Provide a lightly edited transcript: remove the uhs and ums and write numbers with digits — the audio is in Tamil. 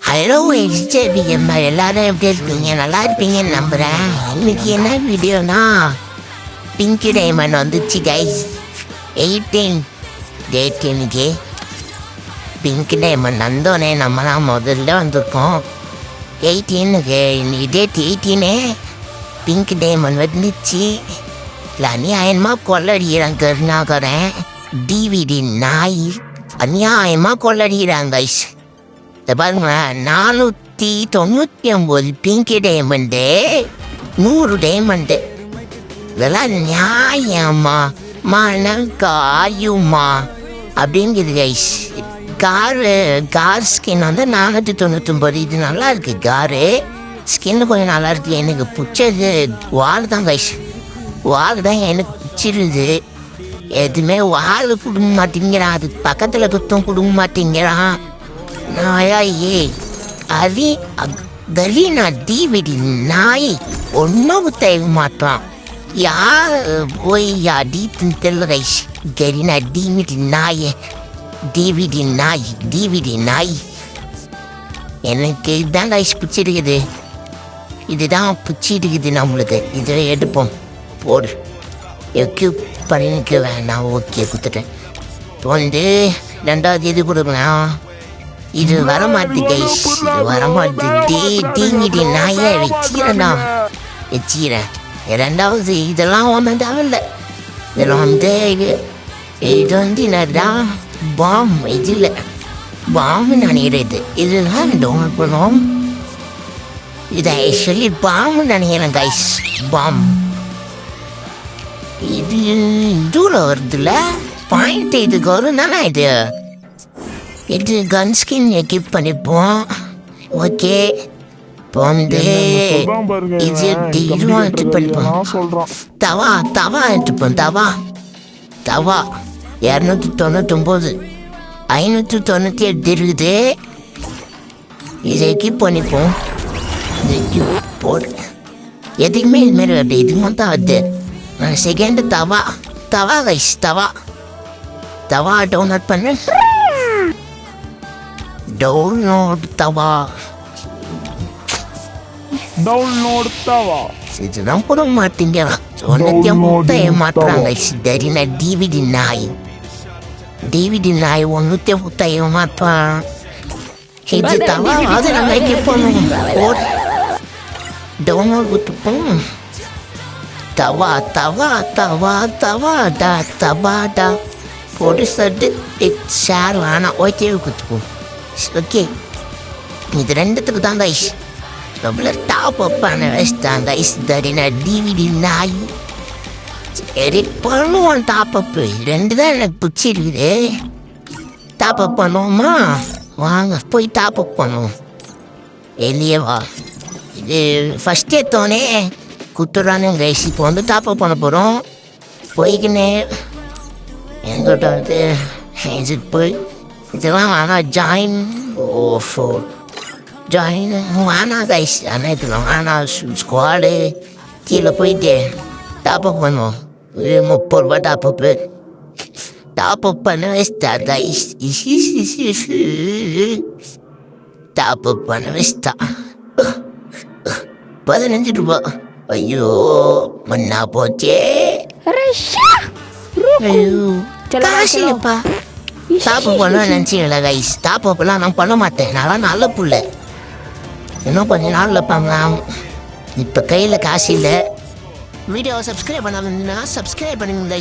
ஹலோ எஸ்ஜேபிஎம்மா, எல்லாரும் எப்படி இருக்கீங்க? நல்லா இருப்பீங்கன்னு நம்புகிறேன். இன்னைக்கு என்ன வீடியோனா, பிங்க் டைமண்ட் வந்துச்சு கைஸ். 18 டேட் இன்னைக்கு பிங்க் டைமண்ட் வந்தோடனே நம்ம தான் முதல்ல வந்திருக்கோம். 18க்கு இன்னைக்கு டேட் 18 பிங்க் டைமண்ட் வந்துச்சு. இல்லை அநியாயமாக கொள்ளடிக்கிறான் கருணாகரன் டிவிடி நாய், அநியாயமாக கொள்ளடிக்கிறாங்க கைஸ். பாருங்க, 499 பிங்க் டைமண்டு, 100 டைமண்டு. இதெல்லாம் நியாயம்மா காயுமா அப்படிங்குது கைஸ். கார் ஸ்கின் வந்து 499. இது நல்லா இருக்கு. காரு ஸ்கின்னு கொஞ்சம் நல்லா இருக்கு. எனக்கு பிடிச்சது வால் தான் கைஸ். வால் தான் எனக்கு பிடிச்சிருது. எதுவுமே வால் கொடுக்க மாட்டேங்கிறான், அது பக்கத்தில் குத்தம் கொடுக்க மாட்டேங்கிறான். நாயே அது கலீனா டிவிடி நாய் ஒன்றும் தேவை மாட்டான். யார் போய் அடித்துன்னு தெரியல ரைஸ். கலீனா டிவிடி நாய், டிவிடி நாய். எனக்கு இதுதான் ரைஸ் பிடிச்சிருக்குது. இதுதான் பிடிச்சிருக்குது நம்மளுக்கு. இதை எடுப்போம். போடு எக்யூப் பண்ணிக்க வேணாம். ஓகே கொடுத்துட்டேன். இப்போ வந்து 2வது இது கொடுக்கலாம். இது வரமாட்டு கைஸ், இது வரமாட்டு. டிவிடி நாயை வச்சுக்கிறேன். 2வது இதெல்லாம் ஒன்றும் தேவையில்லை. இதெல்லாம் வந்து இது வந்து என்னடா பாம். இது இல்லை பாம்பு நினைக்கிறது. இதெல்லாம் டவுன்லோட் பண்ணுவோம். இதை ஆக்சுவலி பாம்பு நினைக்கிறேன் கைஸ். பாம் இது இதுல வருதுல்ல பாயிண்ட். இதுக்கு வரும் தானே. இது கன் ஸ்கின் எக்யூப் பண்ணிப்போம். ஓகே, இப்போ வந்து இது இதுவும் எக்யூப் பண்ணிப்போம். தவா எடுத்துப்போம். தவா 299, 598 இருக்குது. இதை எக்யூப் பண்ணிப்போம். எக்யூப் போடு. எதுக்குமே இதுமாரி வருது. இதுமாதிரி தான் வருது. செகண்ட் தவா கைஸ். தவா டவுன்லோட் பண்ணு. டவுன்லோட் தவா. இதுதான் போட மாட்டேங்கிறான். சொன்னத்தை மாட்டுறாங்க. சரிண்ணா டிவிடி நாய் 150 மாட்டான். இது தவா. அது நம்ம வைக்க போகணும். டவுன்லோட் கொடுத்துப்போம். தவாடா போட்டு சட்டு ஷேர் வேணாம். ஓகே கொடுத்துப்போம். ஓகே, இது 2த்துக்கு தான் கைஸ். நம்மள டாப் அப் பண்ண வச்சுட்டான் கைஸ். தடினா டிவிடி நாய். எடிட் பண்ணுவோம். டாப் அப்பு 2 தான் எனக்கு பிடிச்சிருக்குது. டாப் அப் பண்ணுவோமா? வாங்க போய் டாப் அப் பண்ணுவோம். வெளியே வா. இது ஃபஸ்ட் எடுத்தோடனே குத்துறானு கைஸ். இப்போ வந்து டாப் அப் பண்ண போகிறோம். போய்க்கினே எங்கிட்ட வந்து இது போய் இதெல்லாம் வேணாம். ஜாயின் வேணாம் கைஸ். ஆனால் இதெல்லாம் வேணாம். ஸ்குவாடு கீழே போயிட்டு டாப் அப் பண்ணுவோம். 30 ரூபா டாப் அப் பண்ண வச்சுட்டா கைஸ். டாப் அப் பண்ண வச்சுட்டா 15 ரூபா. ஐயோ மண்ணா போச்சே. ஐயோ காசு இல்லைப்பா. டாப் அப் பண்ண நினச்சிங்களா கைஸ்? டாப் அப்லாம் நான் பண்ண மாட்டேன். நான் நல்ல புள்ள. இன்னும் கொஞ்சம் நாளில் பண்ணலாம். இப்போ கையில் காசு இல்லை. வீடியோவை சப்ஸ்கிரைப் பண்ணாமல் சப்ஸ்கிரைப் பண்ணுங்க.